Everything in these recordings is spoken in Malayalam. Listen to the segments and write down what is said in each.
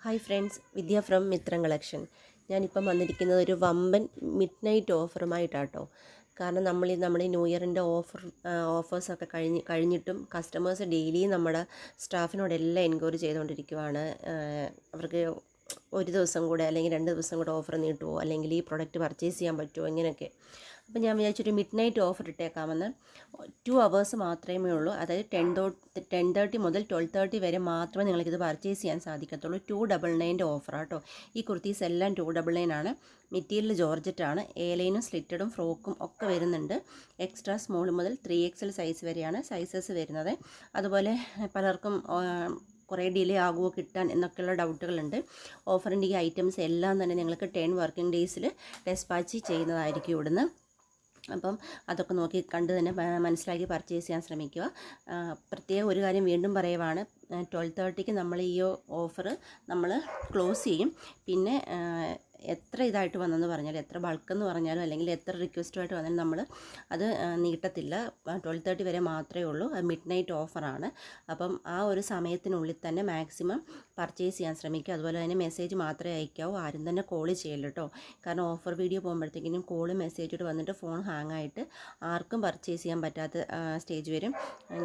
Hi friends, Vidya from Mithram collection. ഞാനിപ്പം വന്നിരിക്കുന്നത് ഒരു വമ്പൻ മിഡ് നൈറ്റ് ഓഫറുമായിട്ടാട്ടോ. കാരണം നമ്മുടെ ന്യൂ ഇയറിൻ്റെ ഓഫേഴ്സൊക്കെ കഴിഞ്ഞിട്ടും കസ്റ്റമേഴ്സ് ഡെയിലി നമ്മുടെ സ്റ്റാഫിനോടെല്ലാം എൻക്വയറി ചെയ്തുകൊണ്ടിരിക്കുവാണ്. അവർക്ക് ഒരു ദിവസം കൂടെ അല്ലെങ്കിൽ 2 ദിവസം കൂടെ ഓഫർ നീട്ടുമോ, അല്ലെങ്കിൽ ഈ പ്രൊഡക്റ്റ് പർച്ചേസ് ചെയ്യാൻ പറ്റുമോ, ഇങ്ങനെയൊക്കെ. അപ്പോൾ ഞാൻ വിചാരിച്ചൊരു മിഡ് നൈറ്റ് ഓഫർ ഇട്ടേക്കാമെന്ന്. 2 അവേഴ്സ് മാത്രമേ ഉള്ളൂ. അതായത് 10:30 മുതൽ 12:30 വരെ മാത്രമേ നിങ്ങൾക്കിത് പർച്ചേസ് ചെയ്യാൻ സാധിക്കത്തുള്ളൂ. 299 ഓഫറാട്ടോ. ഈ കുർത്തീസ് എല്ലാം 299 ആണ്. മെറ്റീരിയൽ ജോർജറ്റാണ്. എലൈനും സ്ലിറ്റഡും ഫ്രോക്കും ഒക്കെ വരുന്നുണ്ട്. എക്സ്ട്രാ സ്മോൾ മുതൽ 3XL സൈസ് വരെയാണ് സൈസസ് വരുന്നത്. അതുപോലെ പലർക്കും കുറേ ഡിലേ ആകുമോ കിട്ടാൻ എന്നൊക്കെയുള്ള ഡൗട്ടുകളുണ്ട്. ഓഫറിൻ്റെ ഈ ഐറ്റംസ് എല്ലാം തന്നെ നിങ്ങൾക്ക് 10 വർക്കിംഗ് ഡേയ്സിൽ ഡെസ്പാച്ച് ചെയ്യുന്നതായിരിക്കും ഇവിടുന്ന്. അപ്പം അതൊക്കെ നോക്കി കണ്ട് തന്നെ മനസ്സിലാക്കി പർച്ചേസ് ചെയ്യാൻ ശ്രമിക്കുക. പ്രത്യേകം ഒരു കാര്യം വീണ്ടും പറയുവാണ്, 12:30ക്ക് നമ്മൾ ഈ ഓഫർ നമ്മൾ ക്ലോസ് ചെയ്യും. പിന്നെ എത്ര ഇതായിട്ട് വന്നെന്ന് പറഞ്ഞാലും, എത്ര ബൾക്കെന്ന് പറഞ്ഞാലും, അല്ലെങ്കിൽ എത്ര റിക്വസ്റ്റുമായിട്ട് വന്നാലും നമ്മൾ അത് നീട്ടത്തില്ല. 12:30 വരെ മാത്രമേ ഉള്ളൂ. അത് മിഡ് നൈറ്റ് ഓഫറാണ്. അപ്പം ആ ഒരു സമയത്തിനുള്ളിൽ തന്നെ മാക്സിമം പർച്ചേസ് ചെയ്യാൻ ശ്രമിക്കുക. അതുപോലെ തന്നെ മെസ്സേജ് മാത്രമേ അയക്കാവൂ. ആരും തന്നെ കോൾ ചെയ്യല്ലോ കേട്ടോ. കാരണം ഓഫർ വീഡിയോ പോകുമ്പോഴത്തേക്കിനും കോളും മെസ്സേജോട് വന്നിട്ട് ഫോൺ ഹാങ് ആയിട്ട് ആർക്കും പർച്ചേസ് ചെയ്യാൻ പറ്റാത്ത സ്റ്റേജ് വരും.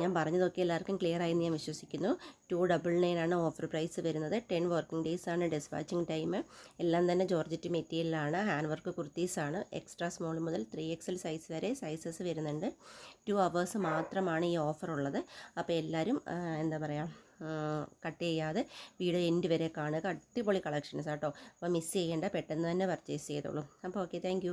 ഞാൻ പറഞ്ഞതൊക്കെ എല്ലാവർക്കും ക്ലിയർ ആയി ഞാൻ വിശ്വസിക്കുന്നു. 299 ആണ് ഓഫർ പ്രൈസ് വരുന്നത്. 10 വർക്കിംഗ് ഡേയ്സ് ആണ് ഡെസ്പാച്ചിങ് ടൈം. എല്ലാം തന്നെ ജോർജറ്റ് മെറ്റീരിയലാണ്. ഹാൻഡ് വർക്ക് കുർത്തീസാണ്. എക്സ്ട്രാ സ്മോൾ മുതൽ 3XL സൈസ് വരെ സൈസസ് വരുന്നുണ്ട്. 2 അവേഴ്സ് മാത്രമാണ് ഈ ഓഫർ ഉള്ളത്. അപ്പോൾ എല്ലാവരും എന്താ പറയുക, കട്ട് ചെയ്യാതെ വീഡിയോ എൻഡ് വരെ കാണുക. അടിപൊളി കളക്ഷൻസ് ആട്ടോ. അപ്പോൾ മിസ് ചെയ്യേണ്ട, പെട്ടെന്ന് തന്നെ പർച്ചേസ് ചെയ്തോളൂ. അപ്പോൾ ഓക്കെ, താങ്ക്